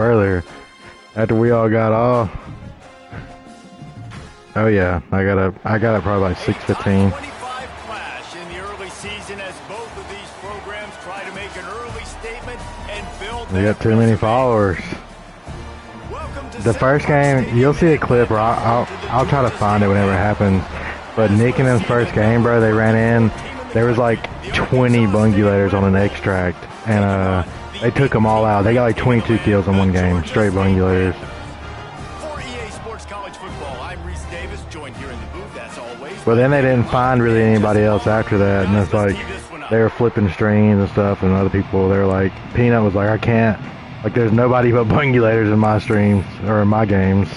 earlier after we all got off. Oh yeah, I got it probably like 6:15. Clash in the early season as both of these programs try to make an early statement and build. They got too many followers. The first game, you'll see a clip, or I'll try to find it whenever it happens. But Nick in his first game, bro, they ran in. There was like 20 bungulators on an extract, and they took them all out. They got like 22 kills in one game, straight bungulators. For EA Sports College Football, I'm Reese Davis, joined here in the booth as always. But then they didn't find really anybody else after that, and it's like they were flipping streams and stuff, and other people, they were like, Peanut was like, I can't. Like, there's nobody but bungulators in my streams, or in my games.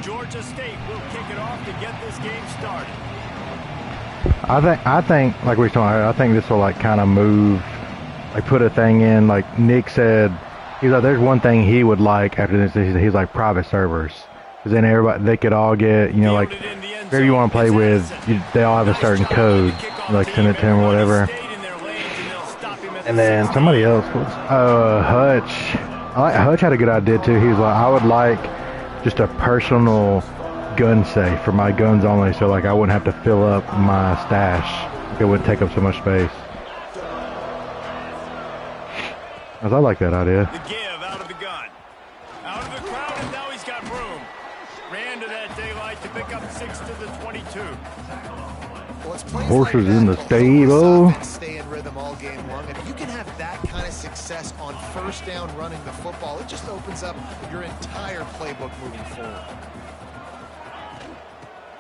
Georgia State will kick it off to get this game started. I think, like we were talking about, I think this will, like, kind of move, like, put a thing in, like Nick said, he's like, there's one thing he would like after this, he's like, private servers. Because then everybody, they could all get, you know, like, whoever you want to play with, they all have a certain code. Like, send it to him or whatever. And then somebody else was, Hutch. Hutch had a good idea, too. He was like, I would like just a personal gun safe for my guns only, so, like, I wouldn't have to fill up my stash. Like, it wouldn't take up so much space. I like that idea. The give out of the gun. Out of the crowd, and now he's got room. Ran to that daylight to pick up 6 to the 22. Horses in the stable. Stay in rhythm all game long, and if you can have that kind of success on first down running the football, it just opens up your entire playbook moving forward.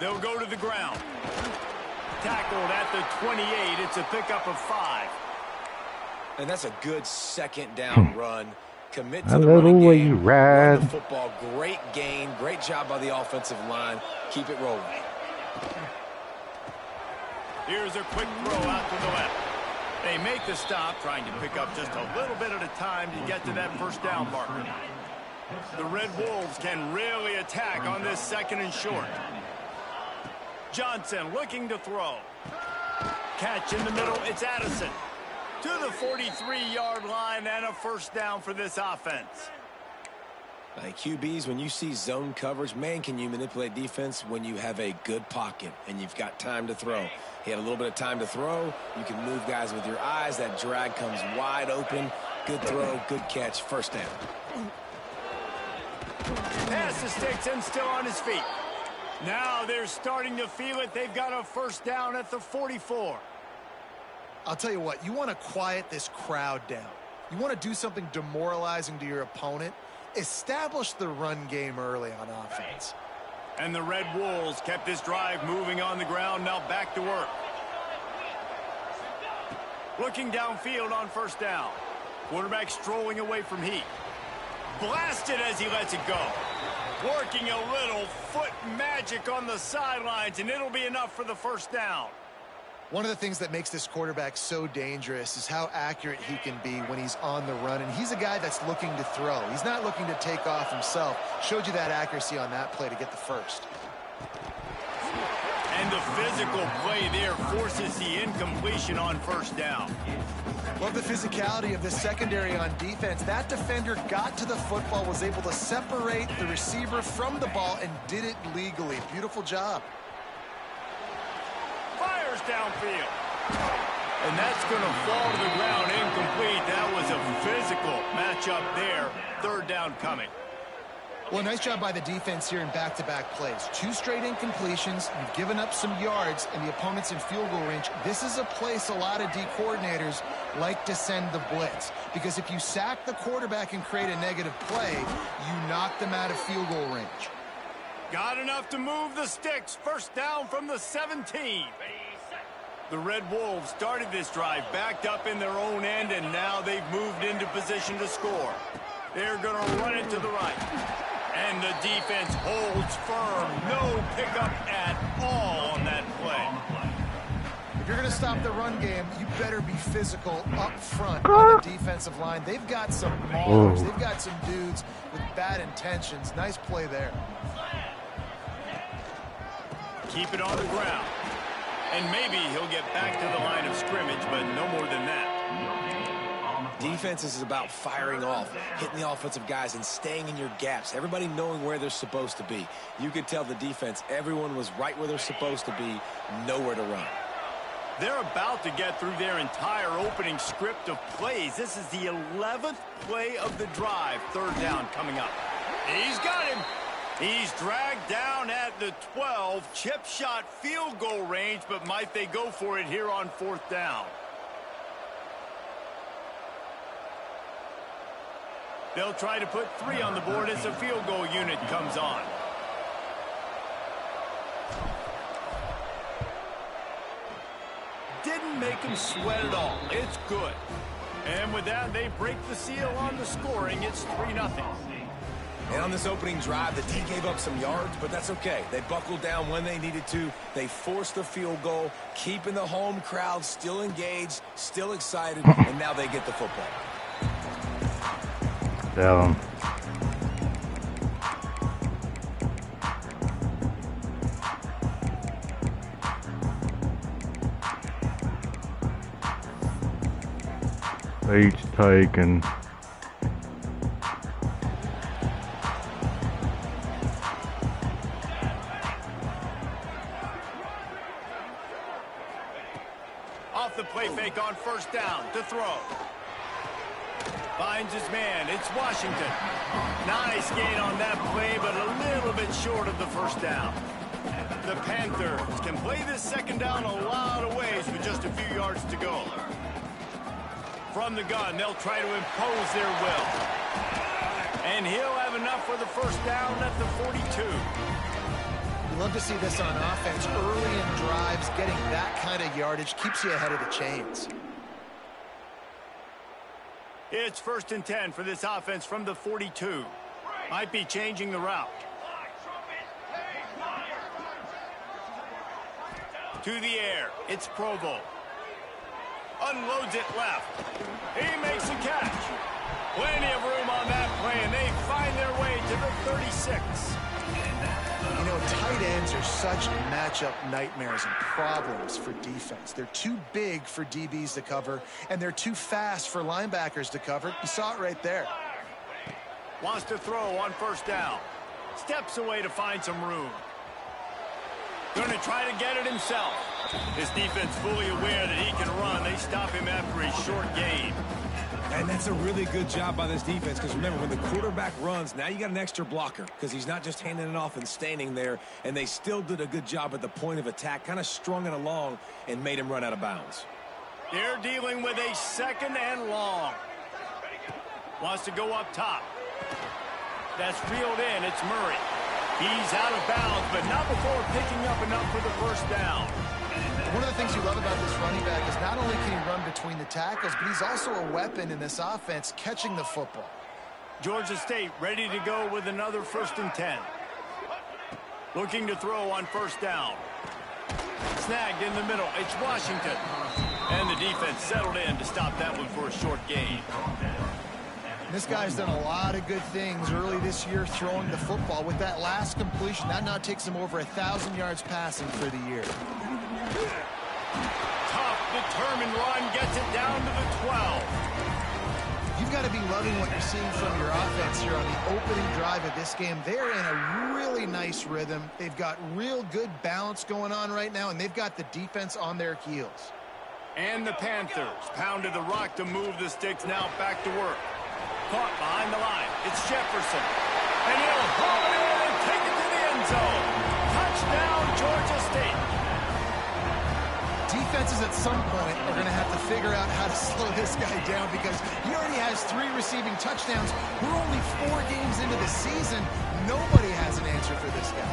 They'll go to the ground. Tackled at the 28. It's a pickup of 5. And that's a good second down run. Commit to I the love the running way game. you ride. Run the football. Great gain. Great job by the offensive line. Keep it rolling. Here's a quick throw out to the left. They make the stop, trying to pick up just a little bit at a time to get to that first down marker. The Red Wolves can really attack on this second and short. Johnson looking to throw. Catch in the middle. It's Addison. To the 43-yard line and a first down for this offense. Like QBs, when you see zone coverage, man, can you manipulate defense when you have a good pocket and you've got time to throw. He had a little bit of time to throw. You can move guys with your eyes. That drag comes wide open. Good throw, good catch, first down. Pass to Stigson, still on his feet. Now they're starting to feel it. They've got a first down at the 44. I'll tell you what, you want to quiet this crowd down. You want to do something demoralizing to your opponent. Establish the run game early on offense. And the Red Wolves kept this drive moving on the ground, now back to work. Looking downfield on first down. Quarterback strolling away from heat. Blasted as he lets it go. Working a little foot magic on the sidelines, and it'll be enough for the first down. One of the things that makes this quarterback so dangerous is how accurate he can be when he's on the run. And he's a guy that's looking to throw. He's not looking to take off himself. Showed you that accuracy on that play to get the first. And the physical play there forces the incompletion on first down. Love the physicality of the secondary on defense. That defender got to the football, was able to separate the receiver from the ball, and did it legally. Beautiful job. Fires downfield. And that's going to fall to the ground incomplete. That was a physical matchup there. Third down coming. Well, nice job by the defense here in back-to-back plays. 2 straight incompletions. You've given up some yards, and the opponent's in field goal range. This is a place a lot of D coordinators like to send the blitz, because if you sack the quarterback and create a negative play, you knock them out of field goal range. Got enough to move the sticks. First down from the 17. The Red Wolves started this drive backed up in their own end, and now they've moved into position to score. They're going to run it to the right. And the defense holds firm. No pickup at all on that play. If you're going to stop the run game, you better be physical up front on the defensive line. They've got some maulers. They've got some dudes with bad intentions. Nice play there. Keep it on the ground. And maybe he'll get back to the line of scrimmage, but no more than that. Defense is about firing off, hitting the offensive guys, and staying in your gaps. Everybody knowing where they're supposed to be. You could tell the defense, everyone was right where they're supposed to be, nowhere to run. They're about to get through their entire opening script of plays. This is the 11th play of the drive. Third down coming up. He's got him. He's dragged down at the 12. Chip shot field goal range, but might they go for it here on fourth down? They'll try to put 3 on the board as the field goal unit comes on. Didn't make him sweat at all. It's good. And with that, they break the seal on the scoring. It's 3-0. And on this opening drive, the D gave up some yards, but that's okay. They buckled down when they needed to. They forced the field goal, keeping the home crowd still engaged, still excited, and now they get the football. Tell him. Each taken. Off the play fake on first down to throw. Finds his man. It's Washington. Nice gain on that play, but a little bit short of the first down. The Panthers can play this second down a lot of ways with just a few yards to go. From the gun, they'll try to impose their will. And he'll have enough for the first down at the 42. You love to see this on offense. Early in drives, getting that kind of yardage keeps you ahead of the chains. It's 1st and 10 for this offense from the 42. Might be changing the route. To the air, it's Provo. Unloads it left. He makes a catch. Plenty of room on that play, and they find their way to the 36. You know, tight ends are such matchup nightmares and problems for defense. They're too big for DBs to cover, and they're too fast for linebackers to cover. You saw it right there. Wants to throw on first down. Steps away to find some room. Going to try to get it himself. His defense fully aware that he can run. They stop him after a short gain. And that's a really good job by this defense, because remember, when the quarterback runs, now you got an extra blocker, because he's not just handing it off and standing there, and they still did a good job at the point of attack, kind of strung it along and made him run out of bounds. They're dealing with a 2nd and long. Wants to go up top. That's reeled in. It's Murray. He's out of bounds, but not before picking up enough for the first down. One of the things you love about this running back is not only can he run between the tackles, but he's also a weapon in this offense catching the football. Georgia State ready to go with another 1st and 10. Looking to throw on first down. Snagged in the middle. It's Washington. And the defense settled in to stop that one for a short gain. This guy's done a lot of good things early this year throwing the football. With that last completion, that now takes him over 1,000 yards passing for the year. Tough, determined run gets it down to the 12. You've got to be loving what you're seeing from your offense here on the opening drive of this game. They're in a really nice rhythm. They've got real good balance going on right now, and they've got the defense on their heels. And the Panthers pounded the rock to move the sticks. Now back to work. Caught behind the line. It's Jefferson. And he'll haul it in and take it to the end zone. Touchdown, Georgia State. Defenses at some point are going to have to figure out how to slow this guy down, because he already has 3 receiving touchdowns. We're only 4 games into the season. Nobody has an answer for this guy.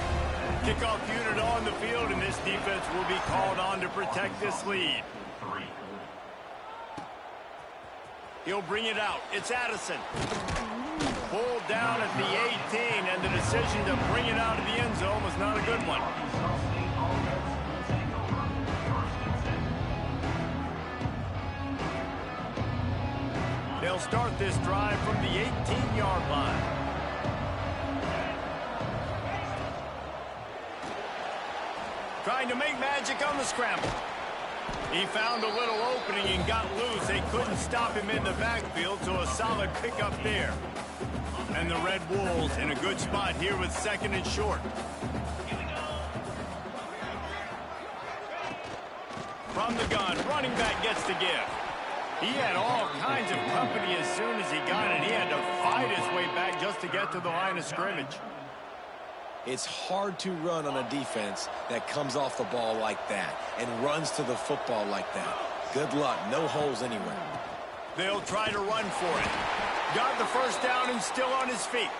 Kickoff unit on the field, and this defense will be called on to protect this lead. He'll bring it out. It's Addison. Pulled down at the 18, and the decision to bring it out of the end zone was not a good one. They'll start this drive from the 18-yard line. Trying to make magic on the scramble. He found a little opening and got loose. They couldn't stop him in the backfield, so a solid pickup there. And the Red Wolves in a good spot here with 2nd and short. From the gun, running back gets the give. He had all kinds of company as soon as he got it. He had to fight his way back just to get to the line of scrimmage. It's hard to run on a defense that comes off the ball like that and runs to the football like that. Good luck. No holes anywhere. They'll try to run for it. Got the first down and still on his feet.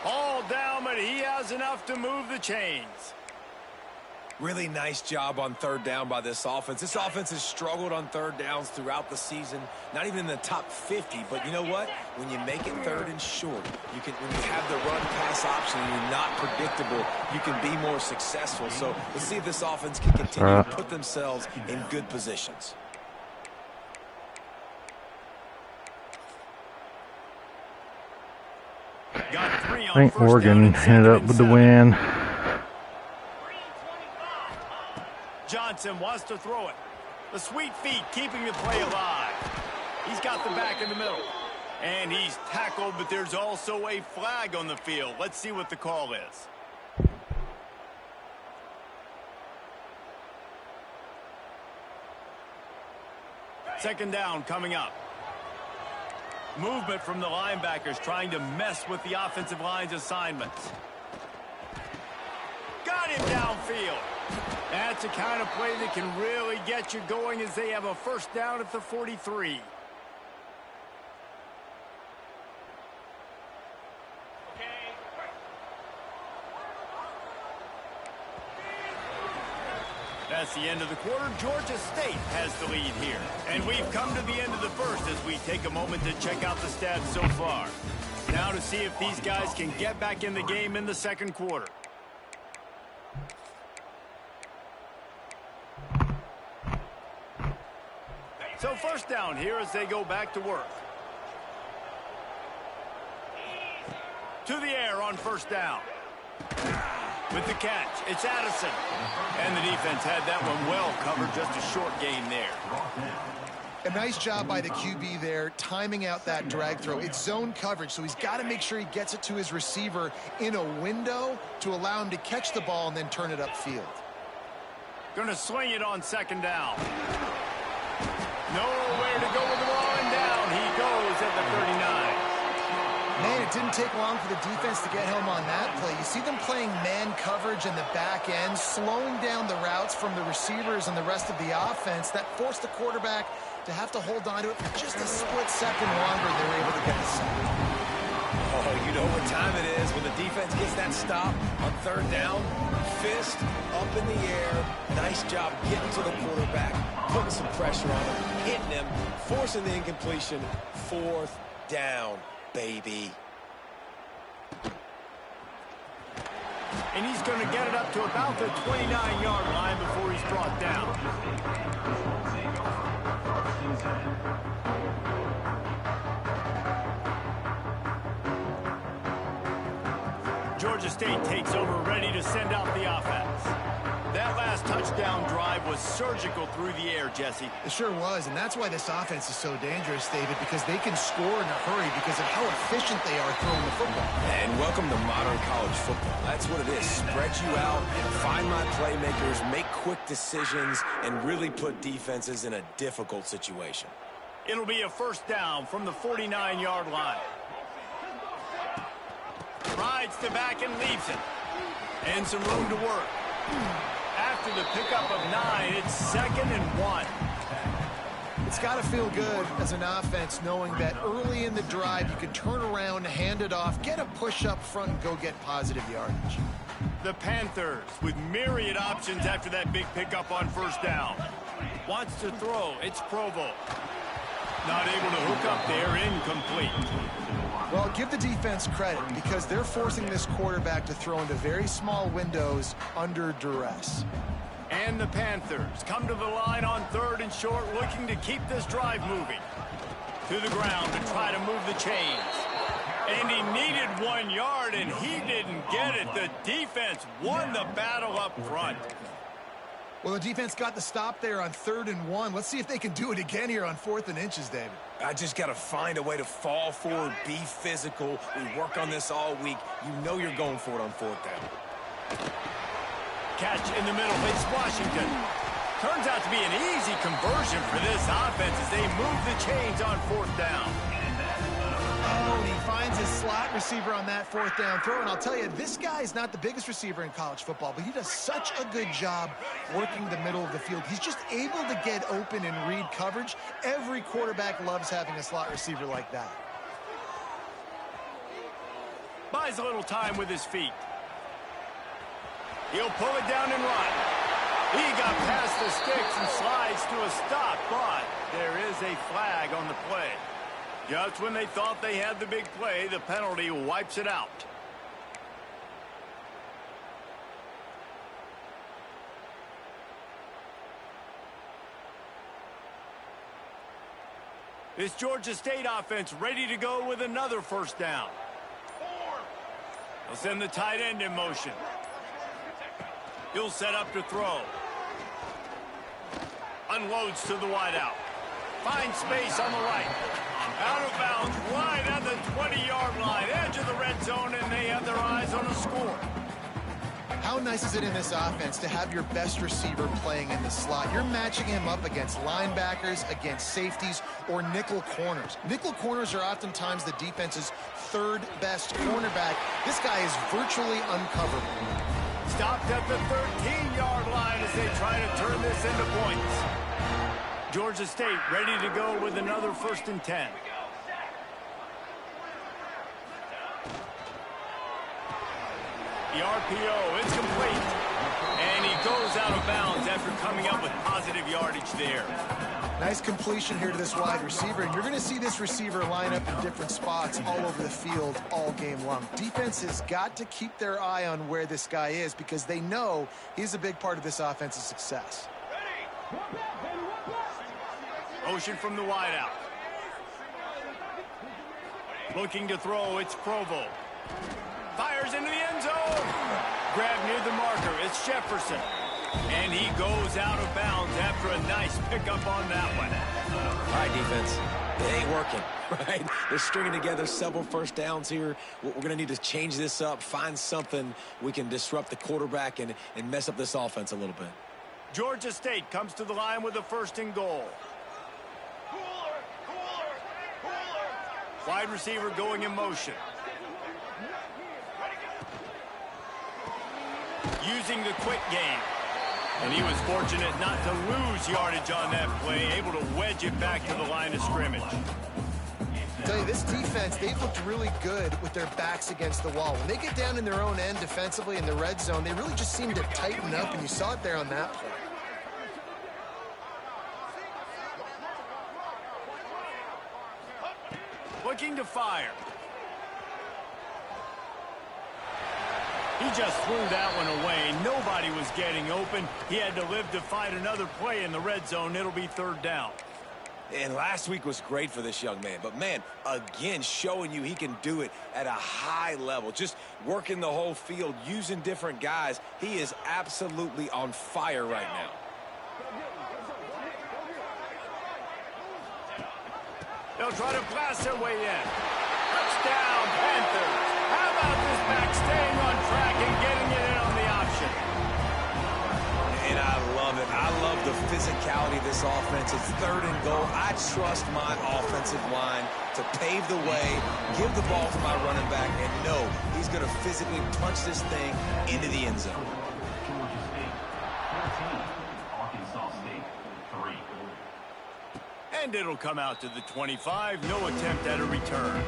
All down, but he has enough to move the chains. Really nice job on 3rd down by this offense. This offense has struggled on 3rd downs throughout the season. Not even in the top 50, but you know what? When you make it 3rd and short, when you have the run-pass option and you're not predictable, you can be more successful. So let's see if this offense can continue to put themselves in good positions. Got 3 on I think first down Oregon and ended up 2nd with the and 7. win. Johnson wants to throw it. The sweet feet keeping the play alive. He's got the back in the middle. And he's tackled, but there's also a flag on the field. Let's see what the call is. Second down coming up. Movement from the linebackers trying to mess with the offensive line's assignments. Got him downfield. That's the kind of play that can really get you going as they have a first down at the 43. That's the end of the quarter. Georgia State has the lead here. And we've come to the end of the first as we take a moment to check out the stats so far. Now to see if these guys can get back in the game in the second quarter. So first down here as they go back to work. To the air on first down. With the catch, it's Addison. And the defense had that one well covered, just a short gain there. A nice job by the QB there, timing out that drag throw. It's zone coverage, so he's got to make sure he gets it to his receiver in a window to allow him to catch the ball and then turn it upfield. Going to swing it on second down. Nowhere to go with the ball, and down he goes at the 39. Man, it didn't take long for the defense to get home on that play. You see them playing man coverage in the back end, slowing down the routes from the receivers and the rest of the offense. That forced the quarterback to have to hold on to it for just a split second longer. They were able to get the sack. Oh, you know what time it is when the defense gets that stop on third down. Fist up in the air. Nice job getting to the quarterback, putting some pressure on him, hitting him, forcing the incompletion. Fourth down. Baby. And he's going to get it up to about the 29-yard line before he's brought down. Georgia State takes over, ready to send out the offense. That last touchdown drive was surgical through the air, Jesse. It sure was, and that's why this offense is so dangerous, David, because they can score in a hurry because of how efficient they are throwing the football. And welcome to modern college football. That's what it is. Spread you out, find my playmakers, make quick decisions, and really put defenses in a difficult situation. It'll be a first down from the 49-yard line. Rides to back and leaves it. And some room to work. After the pickup of 9, it's 2nd and 1. It's got to feel good as an offense knowing that early in the drive you can turn around, hand it off, get a push up front, and go get positive yardage. The Panthers with myriad options after that big pickup on first down. Wants to throw. It's Provo. Not able to hook up there. Incomplete. Well, give the defense credit because they're forcing this quarterback to throw into very small windows under duress. And the Panthers come to the line on 3rd and short, looking to keep this drive moving. To the ground to try to move the chains. And he needed 1 yard, and he didn't get it. The defense won the battle up front. Well, the defense got the stop there on 3rd and 1. Let's see if they can do it again here on 4th and inches, David. I just got to find a way to fall forward, be physical. We work on this all week. You know you're going for it on 4th down. Catch in the middle. It's Washington. Turns out to be an easy conversion for this offense as they move the chains on 4th down. Oh, he finds his slot receiver on that 4th down throw. And I'll tell you, this guy is not the biggest receiver in college football, but he does such a good job working the middle of the field. He's just able to get open and read coverage. Every quarterback loves having a slot receiver like that. Buys a little time with his feet. He'll pull it down and run. He got past the sticks and slides to a stop, but there is a flag on the play. Just when they thought they had the big play, the penalty wipes it out. This Georgia State offense ready to go with another 1st down. They'll send the tight end in motion. He'll set up to throw. Unloads to the wideout. Finds space on the right. Out of bounds, wide at the 20-yard line, edge of the red zone, and they have their eyes on a score. How nice is it in this offense to have your best receiver playing in the slot? You're matching him up against linebackers, against safeties, or nickel corners. Nickel corners are oftentimes the defense's 3rd best cornerback. This guy is virtually uncoverable. Stopped at the 13-yard line as they try to turn this into points. Georgia State ready to go with another 1st and 10. The RPO, it's complete. And he goes out of bounds after coming up with positive yardage there. Nice completion here to this wide receiver, and you're going to see this receiver line up in different spots all over the field all game long. Defense has got to keep their eye on where this guy is because they know he's a big part of this offense's success. Motion from the wideout. Looking to throw, it's Provo. Fires into the end zone. Grab near the marker, it's Jefferson. And he goes out of bounds after a nice pickup on that one. All right, defense. It ain't working, right? They're stringing together several 1st downs here. We're going to need to change this up, find something we can disrupt the quarterback and mess up this offense a little bit. Georgia State comes to the line with a 1st and goal. Wide receiver going in motion. Using the quick game. And he was fortunate not to lose yardage on that play, able to wedge it back to the line of scrimmage. I tell you, this defense, they've looked really good with their backs against the wall. When they get down in their own end defensively in the red zone, they really just seem to tighten up, and you saw it there on that play. Looking to fire. He just threw that one away. Nobody was getting open. He had to live to fight another play in the red zone. It'll be 3rd down. And last week was great for this young man. But, man, again, showing you he can do it at a high level. Just working the whole field, using different guys. He is absolutely on fire right now. They'll try to blast their way in. Touchdown, Panthers. How about this back staying on track and getting it in on the option? And I love it. I love the physicality of this offense. It's 3rd and goal. I trust my offensive line to pave the way, give the ball to my running back, and know he's going to physically punch this thing into the end zone. And it'll come out to the 25. No attempt at a return.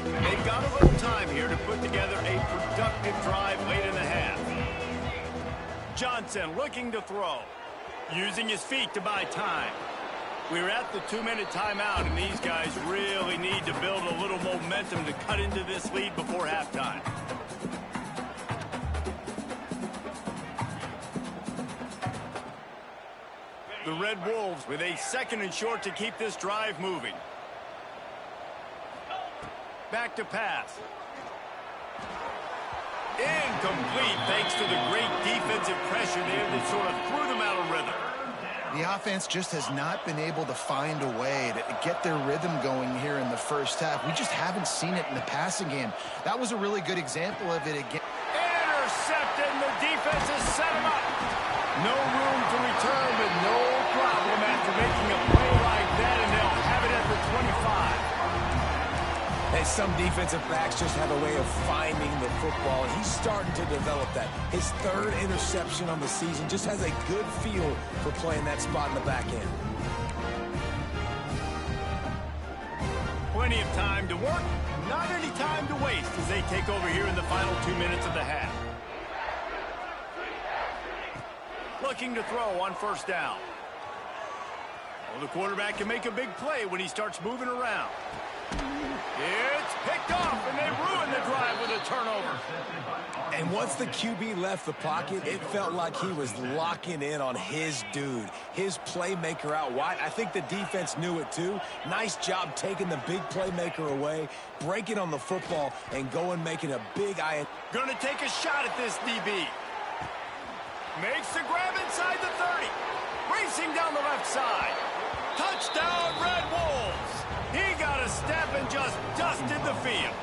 They've got a little time here to put together a productive drive late in the half. Johnson looking to throw. Using his feet to buy time. We're at the 2-minute timeout, and these guys really need to build a little momentum to cut into this lead before halftime. The Red Wolves with a 2nd and short to keep this drive moving. Back to pass. Incomplete thanks to the great defensive pressure there that sort of threw them out of rhythm. The offense just has not been able to find a way to get their rhythm going here in the first half. We just haven't seen it in the passing game. That was a really good example of it again. Intercepted, and the defense has set him up. No room to return, but no problem after making a play like that, and they'll have it at the 25. Hey, some defensive backs just have a way of finding the football, and he's starting to develop that. His third interception on the season, just has a good feel for playing that spot in the back end. Plenty of time to work, not any time to waste as they take over here in the final 2 minutes of the half. Looking to throw on first down. Well, the quarterback can make a big play when he starts moving around. It's picked off, and they ruin the drive with a turnover. And once the QB left the pocket, it felt like he was locking in on his dude, his playmaker out wide. I think the defense knew it too. Nice job taking the big playmaker away, breaking on the football, and going making a big eye. Gonna take a shot at this DB. Makes the grab inside the 30. Racing down the left side. Touchdown, Red Wolves. He got a step and just dusted the field.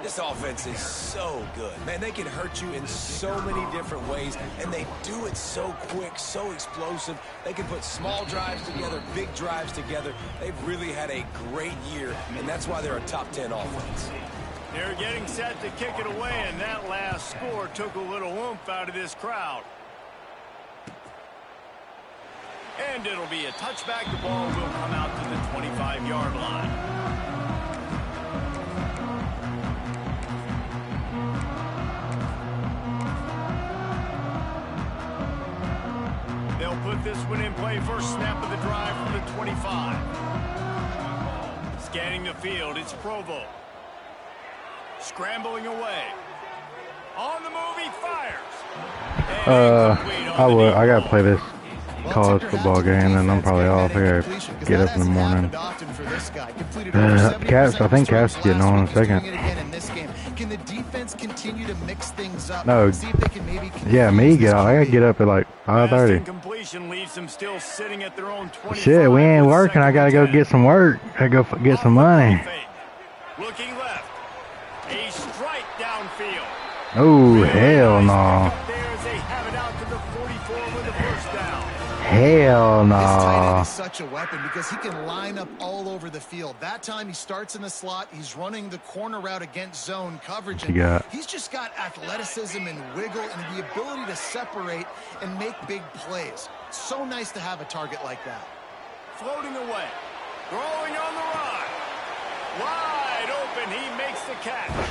This offense is so good. Man, they can hurt you in so many different ways, and they do it so quick, so explosive. They can put small drives together, big drives together. They've really had a great year, and that's why they're a top 10 offense. They're getting set to kick it away, and that last score took a little oomph out of this crowd. And it'll be a touchback. The ball will come out to the 25-yard line. They'll put this one in play. First snap of the drive from the 25. Scanning the field, it's Provo. Scrambling away. On the move, he fires. I gotta play this college football game, and I'm probably off. I gotta get up in the morning. Caps, I think Caps is getting on in a second. Can the defense continue to mix things up? No, See if they can maybe yeah, me get off. I gotta get up at like 5:30. Completion leaves them still sitting at their own 25. Shit, we ain't working. I gotta go get some work. I gotta go get some money. Looking left. A strike downfield. Oh, hell no. Hell no. This tight end is such a weapon because he can line up all over the field. That time he starts in the slot. He's running the corner route against zone coverage. And he's just got athleticism and wiggle and the ability to separate and make big plays. So nice to have a target like that. Floating away. Throwing on the run. Wide open. He makes the catch.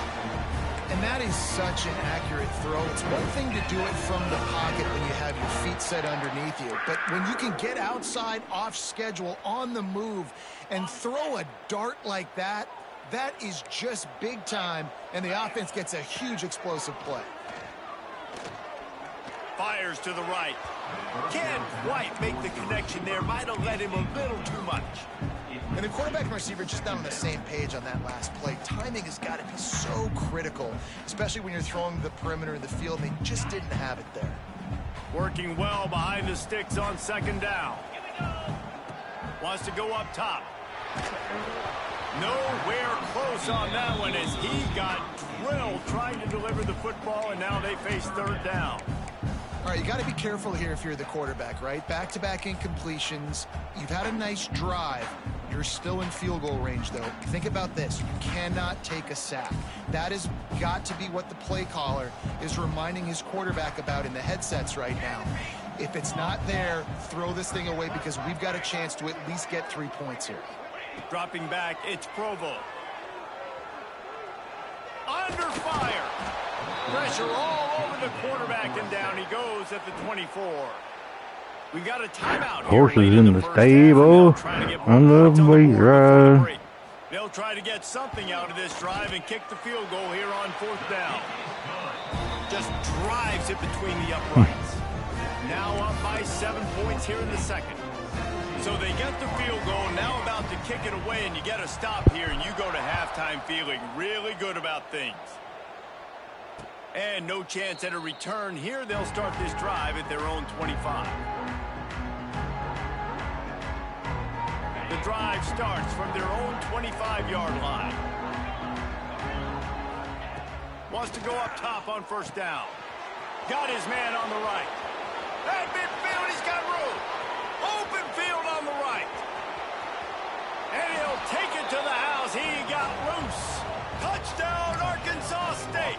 And that is such an accurate throw. It's one thing to do it from the pocket when you have your feet set underneath you. But when you can get outside, off schedule, on the move, and throw a dart like that, that is just big time. And the offense gets a huge explosive play. Fires to the right. Can't quite make the connection there. Might have let him a little too much. And the quarterback and receiver just not on the same page on that last play. Timing has got to be so critical, especially when you're throwing the perimeter of the field. They just didn't have it there. Working well behind the sticks on second down. Wants to go up top. Nowhere close on that one as he got drilled trying to deliver the football, and now they face third down. All right, you got to be careful here if you're the quarterback, right? Back-to-back incompletions. You've had a nice drive. You're still in field goal range, though. Think about this. You cannot take a sack. That has got to be what the play caller is reminding his quarterback about in the headsets right now. If it's not there, throw this thing away because we've got a chance to at least get 3 points here. Dropping back, it's Provo. Under fire. Pressure all over the quarterback, and down he goes at the 24. We've got a timeout. Horses in the stable. I love me ride. They'll try to get something out of this drive and kick the field goal here on fourth down. Just drives it between the uprights. Now up by 7 points here in the second. So they get the field goal, now about to kick it away, and you get a stop here, and you go to halftime feeling really good about things. And no chance at a return here. They'll start this drive at their own 25. The drive starts from their own 25-yard line. Wants to go up top on first down. Got his man on the right. At midfield, he's got room. Open field on the right. And he'll take it to the house. He got loose. Touchdown, Arkansas State.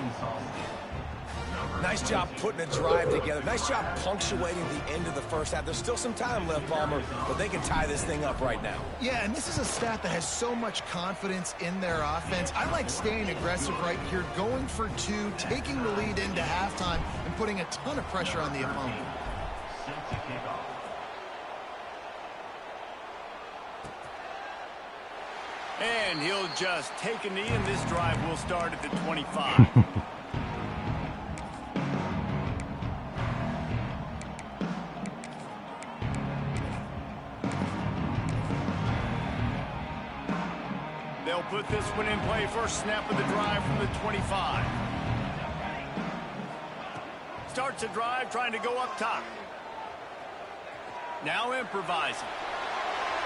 Nice job putting a drive together. Nice job punctuating the end of the first half. There's still some time left, Palmer, but they can tie this thing up right now. Yeah, and this is a staff that has so much confidence in their offense. I like staying aggressive right here, going for two, taking the lead into halftime, and putting a ton of pressure on the opponent. And he'll just take a knee, and this drive will start at the 25. They'll put this one in play. First snap of the drive from the 25. Starts a drive trying to go up top. Now improvising.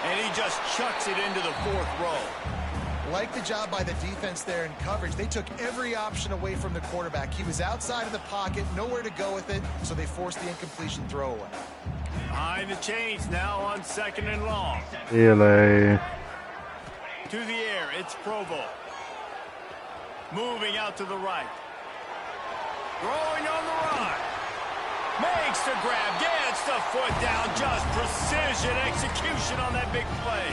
And he just chucks it into the fourth row. Like the job by the defense there in coverage. They took every option away from the quarterback. He was outside of the pocket, nowhere to go with it, so they forced the incompletion throwaway. Behind the chains now on 2nd and long. Really? To the air, it's Provo. Moving out to the right. Throwing on the run. Makes the grab, gets the foot down, just precision execution on that big play.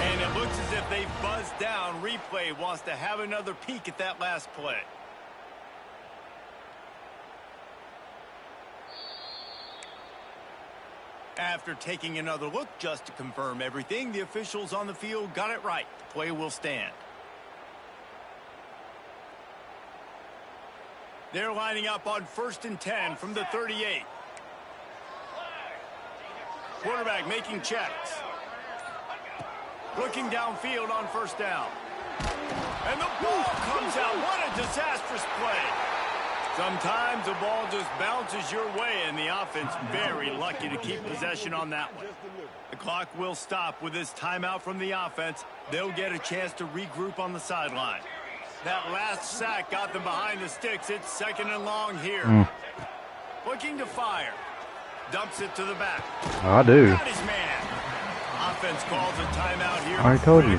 And it looks as if they buzzed down. Replay wants to have another peek at that last play. After taking another look just to confirm everything, the officials on the field got it right. The play will stand. They're lining up on 1st and 10 from the 38. Quarterback making checks. Looking downfield on first down. And the ball comes out. What a disastrous play. Sometimes the ball just bounces your way, and the offense very lucky to keep possession on that one. The clock will stop with this timeout from the offense. They'll get a chance to regroup on the sideline. That last sack got them behind the sticks. It's 2nd and long here. Looking to fire. Dumps it to the back. I do. Got his man. Offense calls a timeout here. I told you.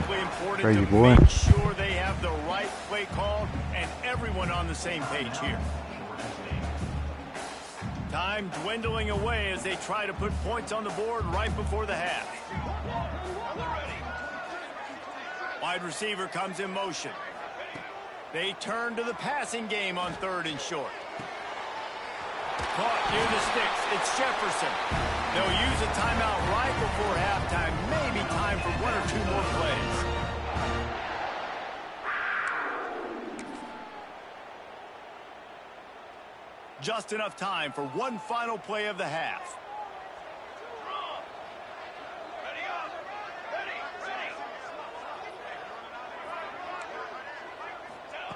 Crazy boy. Make sure they have the right play called and everyone on the same page here. Time dwindling away as they try to put points on the board right before the half. Wide receiver comes in motion. They turn to the passing game on 3rd and short. Caught near the sticks. It's Jefferson. They'll use a timeout right before halftime. Maybe time for 1 or 2 more plays. Just enough time for one final play of the half.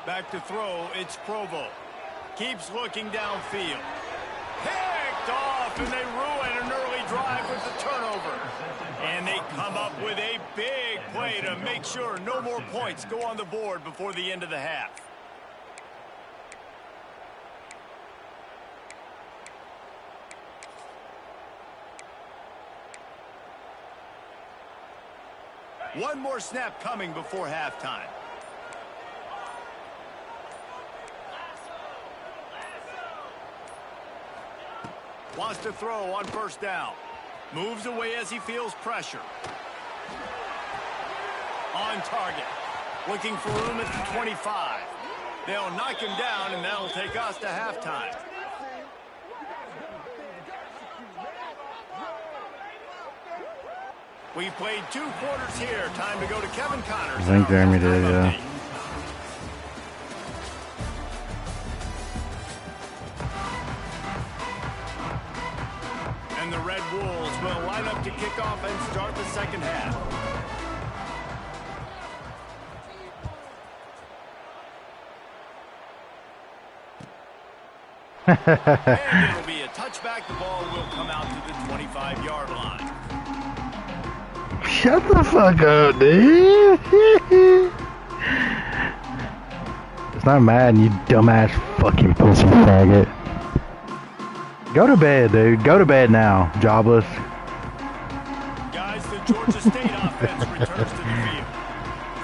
Back to throw, it's Provo. Keeps looking downfield. Picked off, and they ruin an early drive with the turnover. And they come up with a big play to make sure no more points go on the board before the end of the half. One more snap coming before halftime. Wants to throw on first down. Moves away as he feels pressure. On target. Looking for room at the 25. They'll knock him down, and that'll take us to halftime. We played 2 quarters here. Time to go to Kevin Connors. I think Jeremy did, yeah. And the Red Wolves will line up to kick off and start the second half. And it'll be a touchback. The ball will come out to the 25-yard line. Shut the fuck up, dude. It's not Madden, you dumbass fucking pussy faggot. Go to bed, dude. Go to bed now, jobless. Guys, the Georgia State offense returns to the field.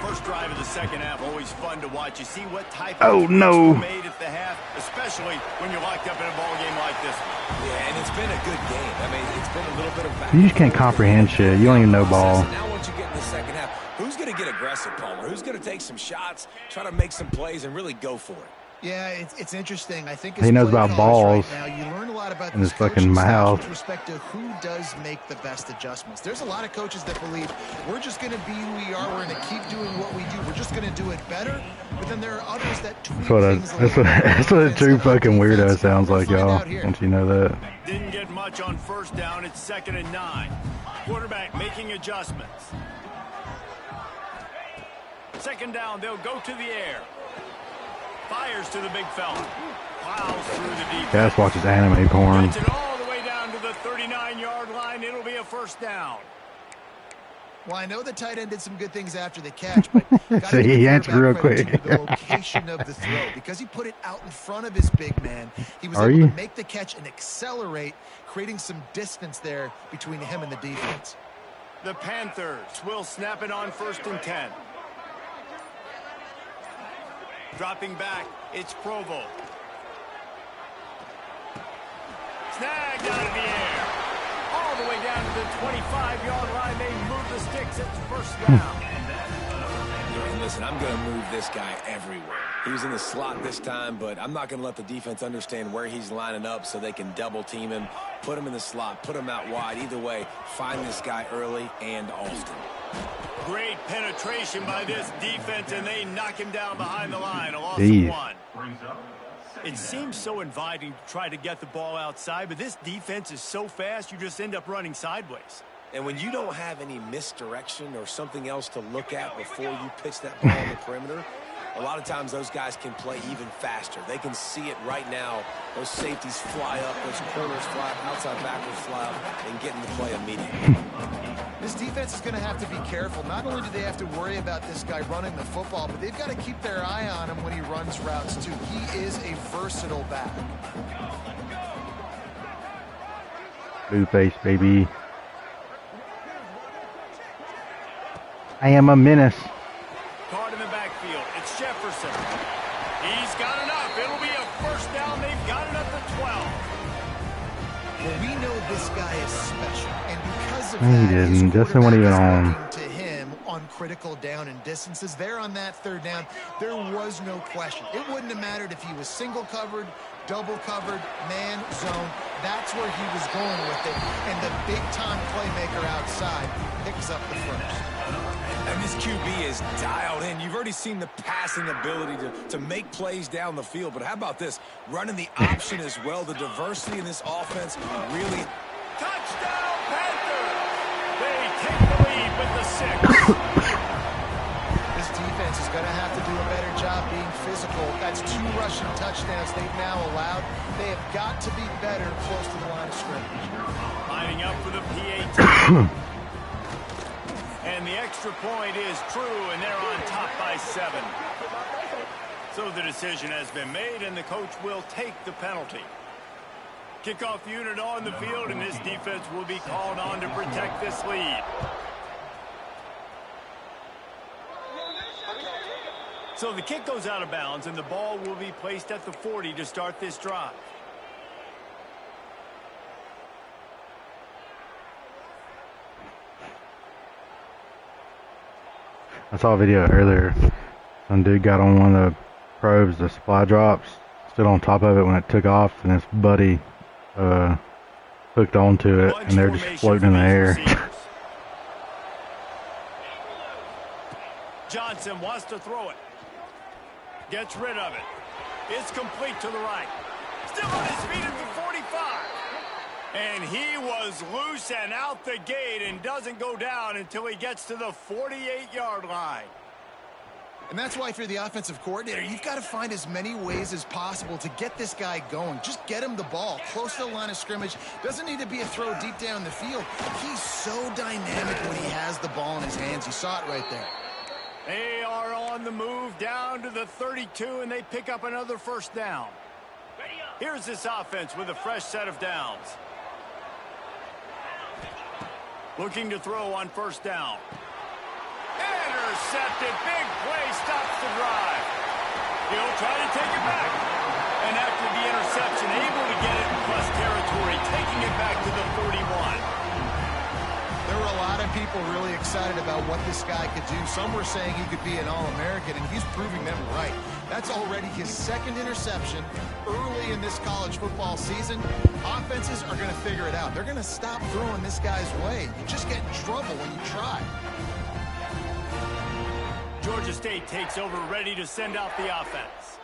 First drive of the second half, always fun to watch. You see what type of no. made at the half, especially when you're locked up in a ball game like this one. Yeah, and it's been a good game. I mean, it's been a little bit of back. You just can't comprehend shit. You don't even know ball. Now once you get in the second half, who's going to get aggressive, Palmer? Who's going to take some shots, try to make some plays, and really go for it? Yeah, it's interesting. I think he knows about balls right now, you learn a lot about in his fucking mouth with respect to who does make the best adjustments. There's a lot of coaches that believe we're just going to be who we are. We're going to keep doing what we do. We're just going to do it better. But then there are others that tweak things. That's what a true fucking weirdo sounds like, y'all. Once you know that. Didn't get much on first down. It's 2nd and 9. Quarterback making adjustments. 2nd down, they'll go to the air. Fires to the big fella. Plows through the defense. Cass watches anime porn. Gets it all the way down to the 39-yard line. It'll be a first down. Well, I know the tight end did some good things after the catch, but so he answered real quick. The location of the throw, because he put it out in front of his big man. He was able to make the catch and accelerate, creating some distance there between him and the defense. The Panthers will snap it on 1st and 10. Dropping back, it's Provo. Snagged out of the air. All the way down to the 25-yard line. They move the sticks. It's first down. And listen, I'm going to move this guy everywhere. He was in the slot this time, but I'm not going to let the defense understand where he's lining up so they can double team him, put him in the slot, put him out wide. Either way, find this guy early and often. Great penetration by this defense, and they knock him down behind the line. A loss of 1. It seems so inviting to try to get the ball outside, but this defense is so fast, you just end up running sideways. And when you don't have any misdirection or something else to look at before you pitch that ball on the perimeter, a lot of times those guys can play even faster. They can see it right now. Those safeties fly up, those corners fly up, outside backers fly up, and get in the play immediately. This defense is going to have to be careful. Not only do they have to worry about this guy running the football, but they've got to keep their eye on him when he runs routes, too. He is a versatile back. Blue face, baby. I am a menace. Caught in the backfield. It's Jefferson. He's got enough. It'll be a first down. They've got it up to 12. Well, we know this guy is special, and because of He that, didn't. Justin wasn't even on. to him on critical down and distances. There on that 3rd down, there was no question. It wouldn't have mattered if he was single covered, double covered, man, zone. That's where he was going with it, and the big-time playmaker outside picks up the first. And this QB is dialed in. You've already seen the passing ability to make plays down the field. But how about this? Running the option as well. The diversity in this offense really... Touchdown, Panthers! They take the lead with the 6. This defense is going to have to do a better job being physical. That's 2 rushing touchdowns they've now allowed. They have got to be better close to the line of scrimmage. Lining up for the PAT. And the extra point is true, and they're on top by 7. So the decision has been made, and the coach will take the penalty. Kickoff unit on the field, and this defense will be called on to protect this lead. So the kick goes out of bounds, and the ball will be placed at the 40 to start this drive. I saw a video earlier. Some dude got on one of the probes, the supply drops, stood on top of it when it took off, and his buddy hooked onto it, and they're just floating in the air. Johnson wants to throw it. Gets rid of it. It's complete to the right. Still on his feet at the 45. And he was loose and out the gate and doesn't go down until he gets to the 48-yard line. And that's why if you're the offensive coordinator, you've got to find as many ways as possible to get this guy going. Just get him the ball close to the line of scrimmage. Doesn't need to be a throw deep down the field. He's so dynamic when he has the ball in his hands. You saw it right there. They are on the move down to the 32, and they pick up another first down. Here's this offense with a fresh set of downs. Looking to throw on first down. Intercepted. Big play stops the drive. He'll try to take it back. And after the interception, able to get it in plus territory, taking it back to the 41. There were a lot of people really excited about what this guy could do. Some were saying he could be an All-American, and he's proving them right. That's already his second interception early in this college football season. Offenses are going to figure it out. They're going to stop throwing this guy's way. You just get in trouble when you try. Georgia State takes over, ready to send out the offense.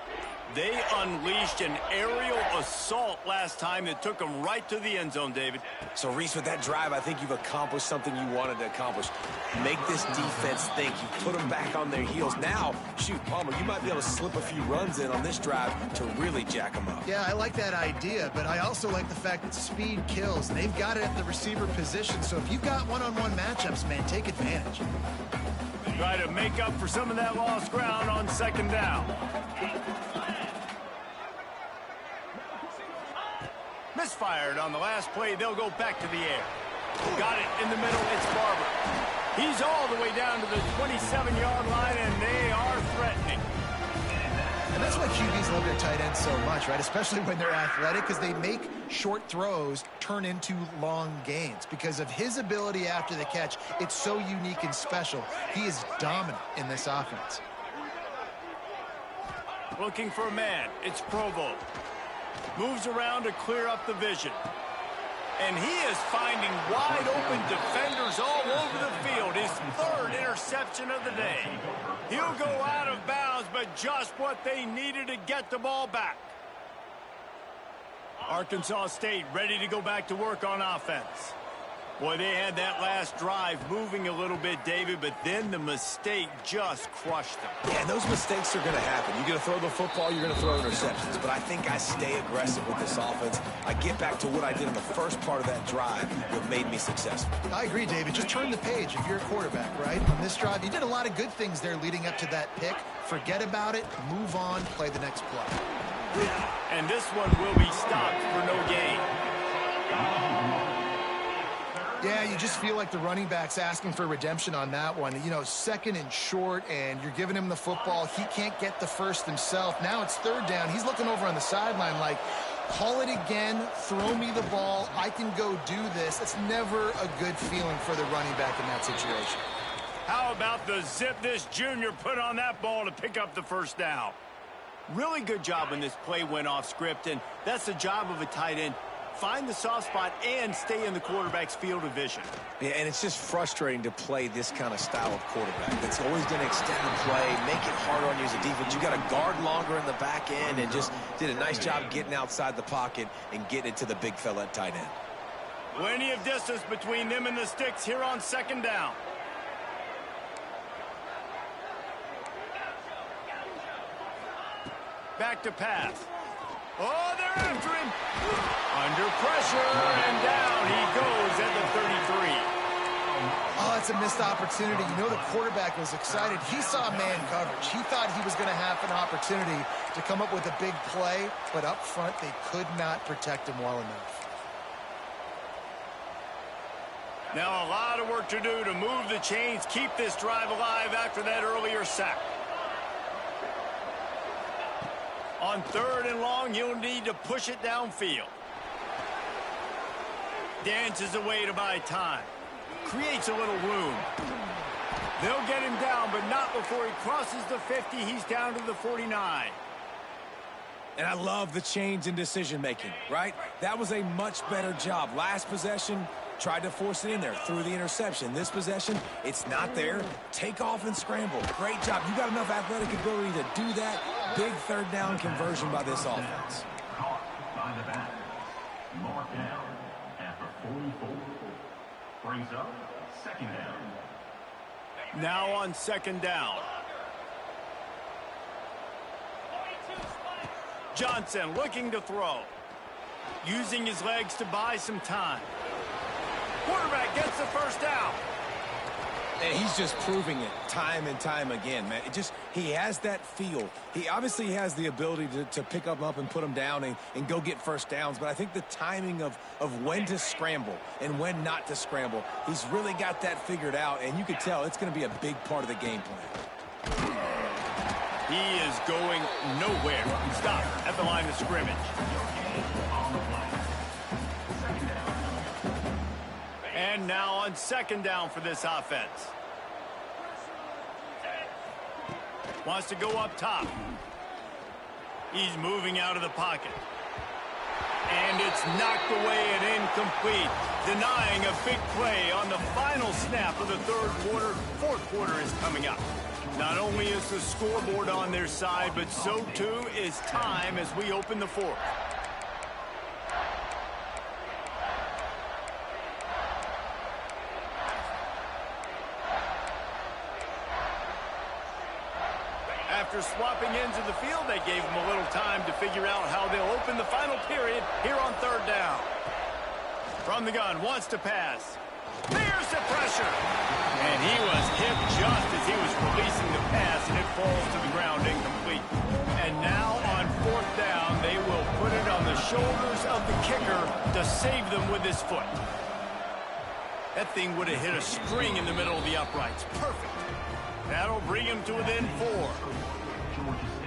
They unleashed an aerial assault last time that took them right to the end zone, David. So, Reese, with that drive, I think you've accomplished something you wanted to accomplish. Make this defense think. You put them back on their heels. Now, shoot, Palmer, you might be able to slip a few runs in on this drive to really jack them up. Yeah, I like that idea, but I also like the fact that speed kills. They've got it at the receiver position, so if you've got one-on-one matchups, man, take advantage. Try to make up for some of that lost ground on second down. Misfired on the last play. They'll go back to the air. Got it in the middle. It's Barber. He's all the way down to the 27-yard line, and they are threatening. And that's why QBs love their tight ends so much, right? Especially when they're athletic, because they make short throws turn into long gains. Because of his ability after the catch, it's so unique and special. He is dominant in this offense. Looking for a man. It's Provo. Moves around to clear up the vision. And he is finding wide-open defenders all over the field. His third interception of the day. He'll go out of bounds, but just what they needed to get the ball back. Arkansas State ready to go back to work on offense. Boy, they had that last drive moving a little bit, David, but then the mistake just crushed them. Yeah, and those mistakes are going to happen. You're going to throw the football, you're going to throw interceptions. But I think I stay aggressive with this offense. I get back to what I did in the first part of that drive that made me successful. I agree, David. Just turn the page if you're a quarterback, right? On this drive, you did a lot of good things there leading up to that pick. Forget about it, move on, play the next play. And this one will be stopped for no gain. Yeah, you just feel like the running back's asking for redemption on that one. You know, second and short, and you're giving him the football. He can't get the first himself. Now it's third down. He's looking over on the sideline like, call it again, throw me the ball, I can go do this. It's never a good feeling for the running back in that situation. How about the zip this junior put on that ball to pick up the first down? Really good job when this play went off script, and that's the job of a tight end. Find the soft spot and stay in the quarterback's field of vision. Yeah, and it's just frustrating to play this kind of style of quarterback. That's always going to extend the play, make it harder on you as a defense. You got to guard longer in the back end, and just did a nice job getting outside the pocket and getting it to the big fella at tight end. Plenty of distance between them and the sticks here on second down. Back to pass. Oh, they're after him. Under pressure, and down he goes at the 33. Oh, that's a missed opportunity. You know the quarterback was excited. He saw man coverage. He thought he was going to have an opportunity to come up with a big play, but up front they could not protect him well enough. Now a lot of work to do to move the chains, keep this drive alive after that earlier sack. On third and long, you'll need to push it downfield. Dances away to buy time. Creates a little room. They'll get him down, but not before he crosses the 50. He's down to the 49. And I love the change in decision-making, right? That was a much better job. Last possession, tried to force it in there, threw the interception. This possession, it's not there. Take off and scramble. Great job. You got enough athletic ability to do that. Big third down conversion by this offense. Caught by the back. Mark down at the 44. Brings up second down. Now on second down. Johnson looking to throw. Using his legs to buy some time. Quarterback gets the first down. And he's just proving it time and time again, man. He has that feel. He obviously has the ability to pick them up and put them down and go get first downs. But I think the timing of when to scramble and when not to scramble, he's really got that figured out. And you can tell it's going to be a big part of the game plan. He is going nowhere. Stop at the line of scrimmage. And now on second down for this offense. Wants to go up top. He's moving out of the pocket. And it's knocked away and incomplete, denying a big play on the final snap of the third quarter. Fourth quarter is coming up. Not only is the scoreboard on their side, but so too is time as we open the fourth. After swapping ends of the field, they gave him a little time to figure out how they'll open the final period here on third down. From the gun, wants to pass. There's the pressure. And he was hit just as he was releasing the pass, and it falls to the ground incomplete. And now on fourth down, they will put it on the shoulders of the kicker to save them with his foot. That thing would have hit a string in the middle of the uprights. Perfect. That'll bring him to within 4.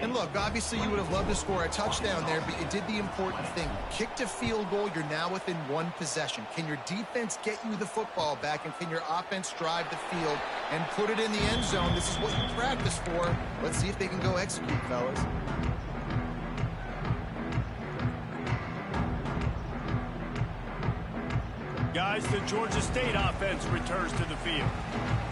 And look, obviously you would have loved to score a touchdown there, but you did the important thing. Kicked a field goal, you're now within one possession. Can your defense get you the football back, and can your offense drive the field and put it in the end zone? This is what you practice for. Let's see if they can go execute, fellas. Guys, the Georgia State offense returns to the field.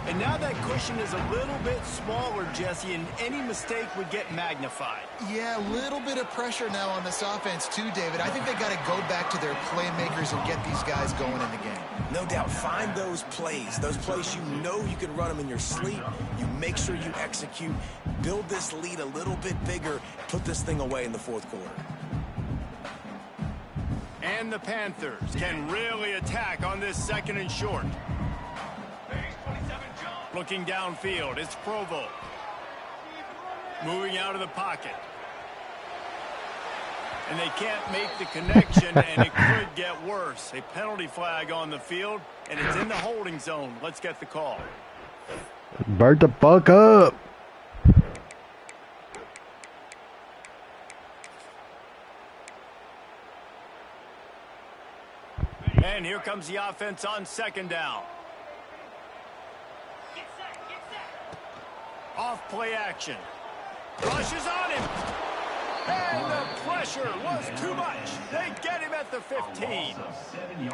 And now that cushion is a little bit smaller, Jesse, and any mistake would get magnified. Yeah, a little bit of pressure now on this offense too, David. I think they got to go back to their playmakers and get these guys going in the game. No doubt, find those plays you know you can run them in your sleep. You make sure you execute, build this lead a little bit bigger, put this thing away in the fourth quarter. And the Panthers can really attack on this second and short. Looking downfield, it's Provo. Moving out of the pocket. And they can't make the connection, and it could get worse. A penalty flag on the field, and it's in the holding zone. Let's get the call. Bird the fuck up. And here comes the offense on second down. Off play action. Rushes on him. And the pressure was too much. They get him at the 15.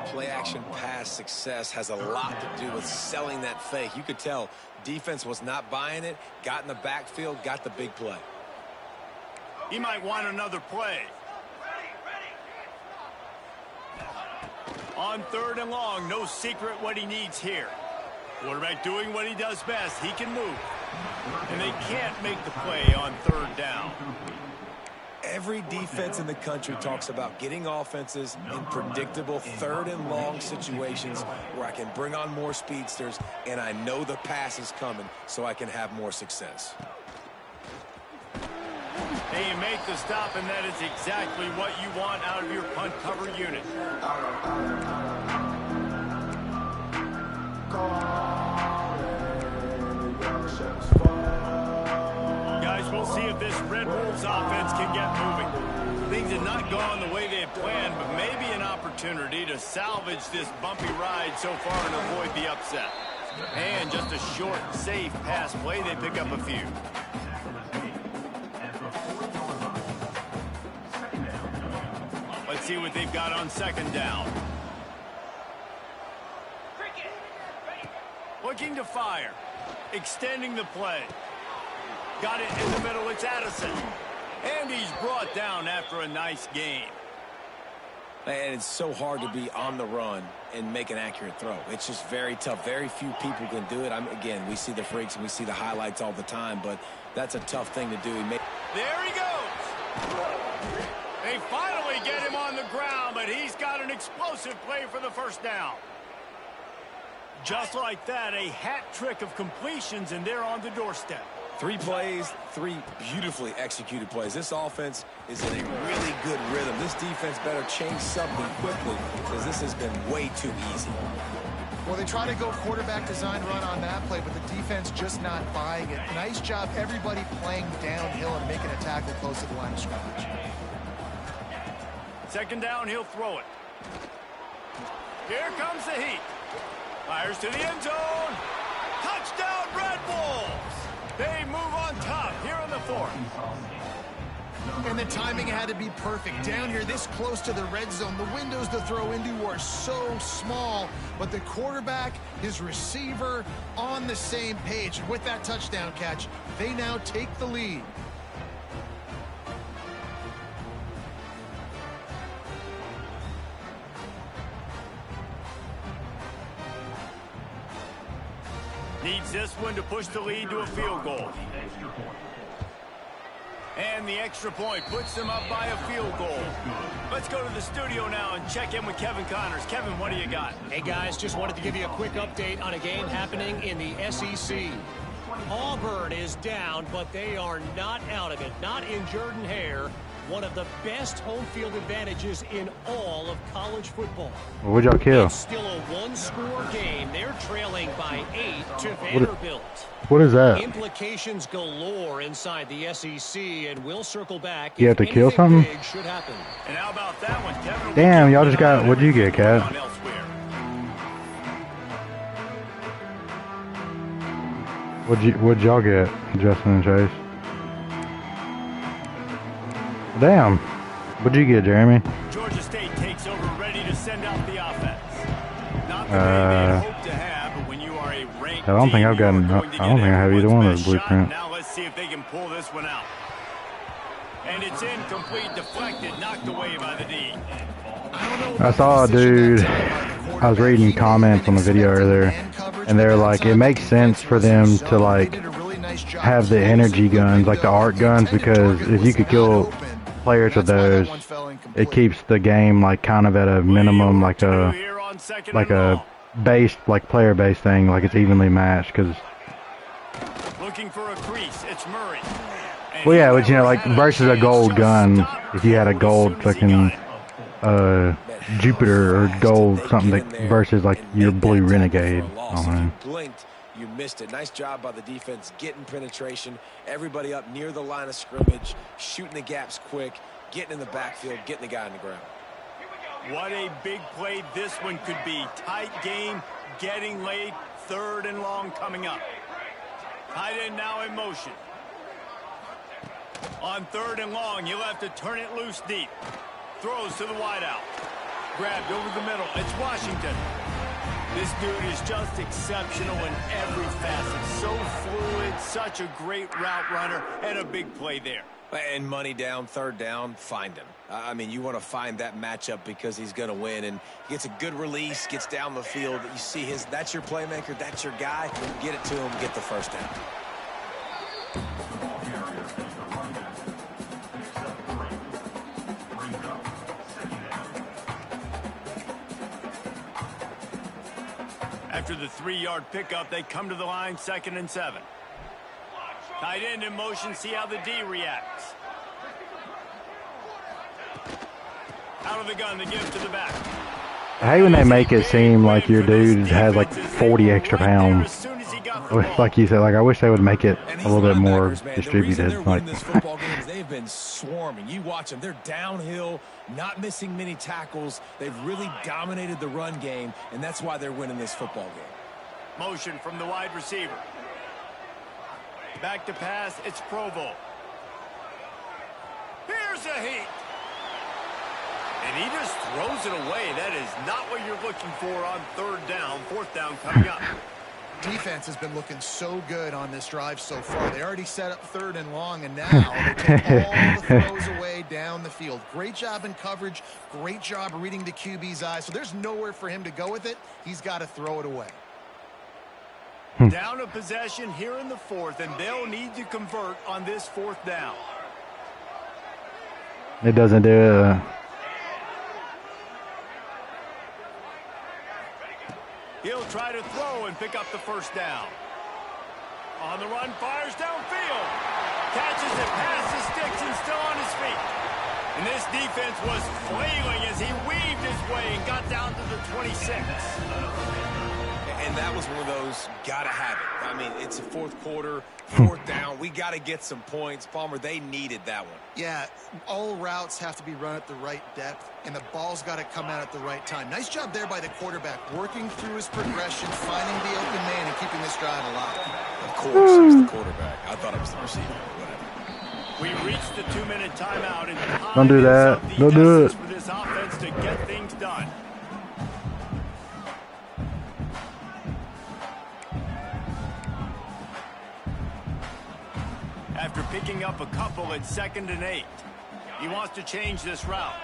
Play action pass success has a lot to do with selling that fake. You could tell defense was not buying it, got in the backfield, got the big play. He might want another play. On third and long, no secret what he needs here. Quarterback doing what he does best. He can move. And they can't make the play on third down. Every defense in the country talks about getting offenses in predictable third and long situations where I can bring on more speedsters and I know the pass is coming so I can have more success. They make the stop, and that is exactly what you want out of your punt cover unit. Guys, we'll see if this Red Wolves offense can get moving. Things have not gone the way they had planned, but maybe an opportunity to salvage this bumpy ride so far and avoid the upset. And just a short, safe pass play, they pick up a few. Let's see what they've got on second down. Looking to fire. Extending the play. Got it in the middle. It's Addison. And he's brought down after a nice game. And it's so hard to be on the run and make an accurate throw. It's just very tough. Very few people can do it. Again, we see the freaks and we see the highlights all the time, but that's a tough thing to do. There he goes. on the ground, but he's got an explosive play for the first down. Just like that, a hat trick of completions, and they're on the doorstep. 3 plays, 3 beautifully executed plays. This offense is in a really good rhythm. This defense better change something quickly because this has been way too easy. Well, they try to go quarterback design run on that play, but the defense just not buying it. Nice job, everybody playing downhill and making a tackle close to the line of scrimmage. Second down, he'll throw it. Here comes the heat. Fires to the end zone. Touchdown, Red Wolves. They move on top here in the 4th. And the timing had to be perfect. Down here, this close to the red zone, the windows to throw into are so small, but the quarterback, his receiver, on the same page. With that touchdown catch, they now take the lead. Needs this one to push the lead to a field goal. And the extra point puts them up by a field goal. Let's go to the studio now and check in with Kevin Connors. Kevin, what do you got? Hey, guys, just wanted to give you a quick update on a game happening in the SEC. Auburn is down, but they are not out of it. Not in Jordan-Hare. One of the best home field advantages in all of college football. What'd y'all kill? It's still a one-score game. They're trailing by 8 to Vanderbilt. What is that? Implications galore inside the SEC, and we'll circle back. You have to kill something? Big should happen. And how about that one, Kevin? Damn, y'all just got. What'd you get, Cat? What'd y'all get, Justin and Chase? Damn. What'd you get, Jeremy? Georgia State takes over, ready to send out the offense. Not the way they hope to have, but when you are a ranked I don't think I've gotten. I don't think I have either one of those blueprints. Now let's see if they can pull this one out. And it's incomplete, deflected, knocked away by the D. I saw a dude. I was reading comments on the video earlier, and they're like, it makes sense for them to like have the energy guns, like the arc guns, because if you could kill players with those, it keeps the game like kind of at a minimum, like a base, like player based thing, like it's evenly matched. Because looking for a crease, it's Murray. Well, yeah, but you know, like versus a gold gun, if you had a gold fucking Jupiter or gold something that versus like your blue Renegade. Blinked, you missed it. Nice job by the defense getting penetration. Everybody up near the line of scrimmage, shooting the gaps quick, getting in the backfield, getting the guy on the ground. What a big play this one could be. Tight game, getting late, 3rd and long coming up. Tight end now in motion. On 3rd and long, you'll have to turn it loose deep. Throws to the wideout. Grabbed over the middle. It's Washington. This dude is just exceptional in every facet. So fluid, such a great route runner, and a big play there. And money down, 3rd down, find him. I mean, you want to find that matchup because he's going to win. And he gets a good release, gets down the field. You see his, that's your playmaker, that's your guy. Get it to him, get the first down. After the 3-yard pickup, they come to the line, 2nd and 7. Tight end in motion, see how the D reacts. Out of the gun, the give to the back. I hate when they make it seem like your dude has like 40 extra pounds. Like you said, like I wish they would make it a little bit more distributed. Like this football games, they've been swarming. You watch them; they're downhill, not missing many tackles. They've really dominated the run game, and that's why they're winning this football game. Motion from the wide receiver. Back to pass. It's Provo. Here's a heat. And he just throws it away. That is not what you're looking for on 3rd down. 4th down coming up. Defense has been looking so good on this drive so far. They already set up 3rd and long, and now they take all the throws away down the field. Great job in coverage. Great job reading the QB's eyes. So there's nowhere for him to go with it. He's got to throw it away. Down a possession here in the 4th, and they'll need to convert on this 4th down. it doesn't do it. try to throw and pick up the first down. On the run, fires downfield. Catches it past the sticks and still on his feet. And this defense was flailing as he weaved his way and got down to the 26. And that was one of those gotta have it. I mean, it's a fourth quarter, fourth down. We got to get some points. Palmer, they needed that one. Yeah, all routes have to be run at the right depth, and the ball's got to come out at the right time. Nice job there by the quarterback, working through his progression, finding the open man, and keeping this drive alive. Of course, it was the quarterback. I thought it was the receiver. Whatever. We reached the 2-minute timeout, and Don't do that. Don't do it. for this offense to get things done. After picking up a couple at 2nd and 8, he wants to change this route.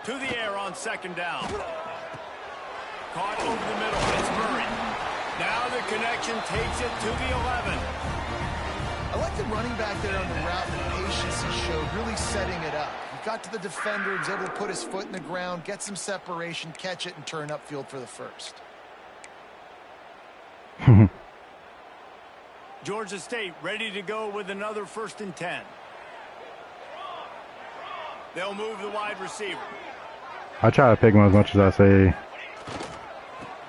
To the air on 2nd down. Caught over the middle. It's Murray. Now the connection takes it to the 11. I like the running back there on the route, the patience he showed, really setting it up. He got to the defender, was able to put his foot in the ground, get some separation, catch it, and turn upfield for the first. Georgia State ready to go with another 1st and 10. They'll move the wide receiver. I try to pick him as much as I see.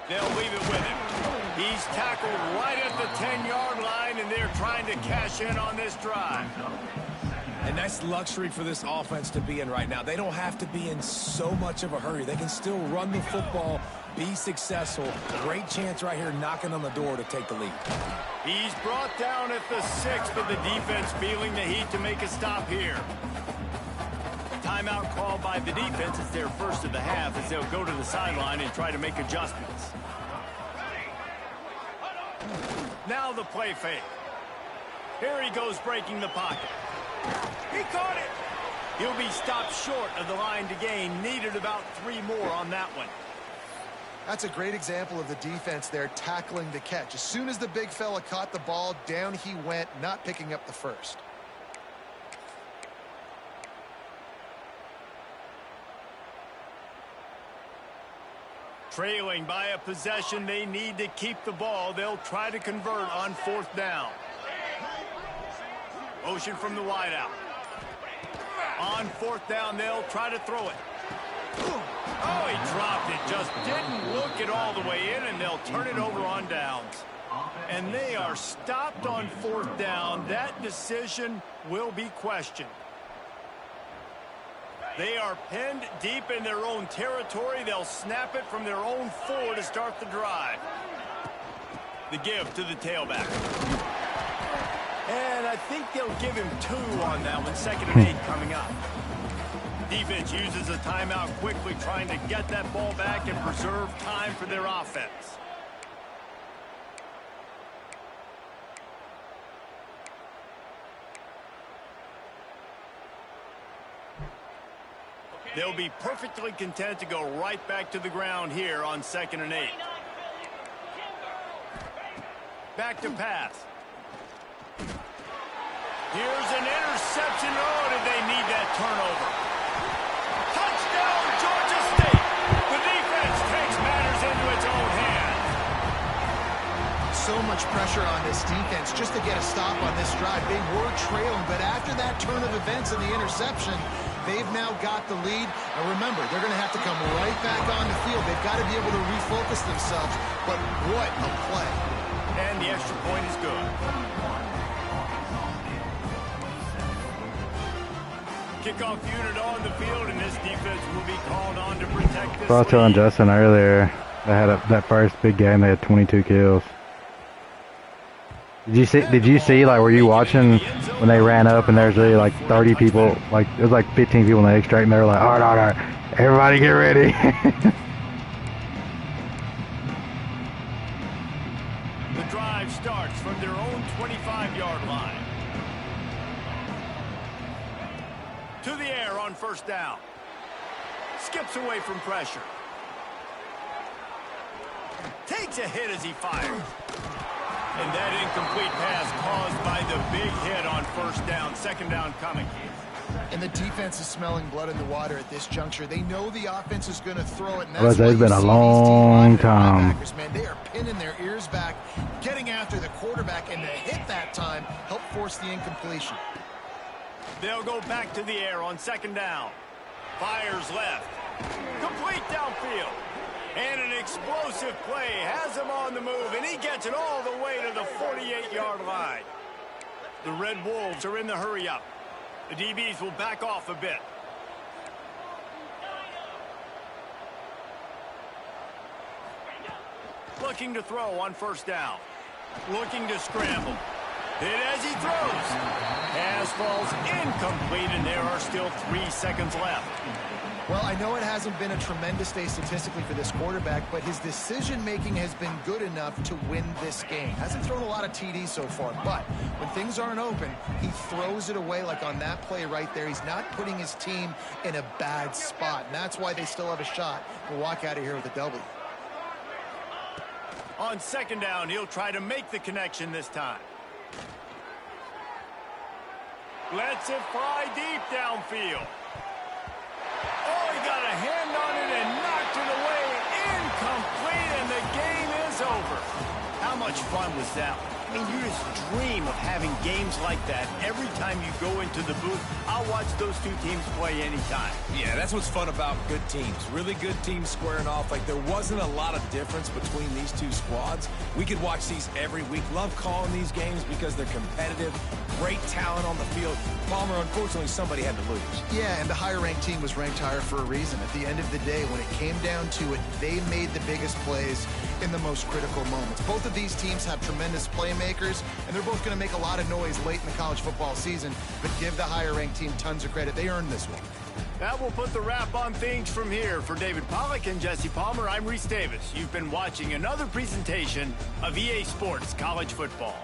They'll leave it with him. He's tackled right at the 10-yard line, and they're trying to cash in on this drive. A nice luxury for this offense to be in right now. They don't have to be in so much of a hurry. They can still run the football, be successful. Great chance right here knocking on the door to take the lead. He's brought down at the 6, but the defense feeling the heat to make a stop here. Timeout called by the defense. It's their first of the half as they'll go to the sideline and try to make adjustments. Now the play fake. Here he goes breaking the pocket. He caught it. He'll be stopped short of the line to gain. Needed about 3 more on that one. That's a great example of the defense there tackling the catch. As soon as the big fella caught the ball, down he went, not picking up the first. Trailing by a possession, they need to keep the ball. They'll try to convert on 4th down. Motion from the wideout. On 4th down, they'll try to throw it. Oh, he dropped it. Just didn't look it all the way in, and they'll turn it over on downs. And they are stopped on 4th down. That decision will be questioned. They are pinned deep in their own territory. They'll snap it from their own 4 to start the drive. The give to the tailback. And I think they'll give him 2 on that one. 2nd and 8 coming up. Defense uses a timeout quickly, trying to get that ball back and preserve time for their offense. They'll be perfectly content to go right back to the ground here on 2nd and 8. Back to pass. Here's an interception. Oh, did they need that turnover? Touchdown, Georgia State. The defense takes matters into its own hands. So much pressure on this defense just to get a stop on this drive. They were trailing, but after that turn of events and the interception, they've now got the lead. And remember, they're going to have to come right back on the field. They've got to be able to refocus themselves. But what a play. And the extra point is good. Kickoff unit on the field, and this defense will be called on to protect this I was telling Justin earlier, they had that first big game, they had 22 kills. Did you see like, were you watching when they ran up and there's really like 30 people, like it was like 15 people in the extract, and they were like, all right, everybody get ready. The drive starts from their own 25-yard line. To the air on 1st down. Skips away from pressure. Takes a hit as he fires. And that incomplete pass caused by the big hit on 1st down. 2nd down coming. And the defense is smelling blood in the water at this juncture. They know the offense is going to throw it. And Well, that's why it's you been a see long these time. linebackers, man, they are pinning their ears back, getting after the quarterback, and the hit that time helped force the incompletion. They'll go back to the air on second down. Fires left. Complete downfield. And an explosive play has him on the move, and he gets it all the way to the 48-yard line. The Red Wolves are in the hurry-up. The DBs will back off a bit. Looking to throw on first down. Looking to scramble. Hit as he throws. Pass falls incomplete, and there are still 3 seconds left. Well, I know it hasn't been a tremendous day statistically for this quarterback, but his decision-making has been good enough to win this game. Hasn't thrown a lot of TDs so far, but when things aren't open, he throws it away like on that play right there. He's not putting his team in a bad spot, and that's why they still have a shot to walk out of here with a W. On second down, he'll try to make the connection this time. Lets it fly deep downfield. Oh, he got a hand on it and knocked it away. Incomplete, and the game is over. How much fun was that? I mean, you just dream of having games like that every time you go into the booth. I'll watch those two teams play anytime. Yeah, that's what's fun about good teams. Really good teams squaring off. Like, there wasn't a lot of difference between these two squads. We could watch these every week. Love calling these games because they're competitive. Great talent on the field. Palmer, unfortunately, somebody had to lose. Yeah, and the higher-ranked team was ranked higher for a reason. At the end of the day, when it came down to it, they made the biggest plays in the most critical moments. Both of these teams have tremendous playmakers, and they're both going to make a lot of noise late in the college football season, but give the higher-ranked team tons of credit. They earned this one. That will put the wrap on things from here. For David Pollack and Jesse Palmer, I'm Reese Davis. You've been watching another presentation of EA Sports College Football.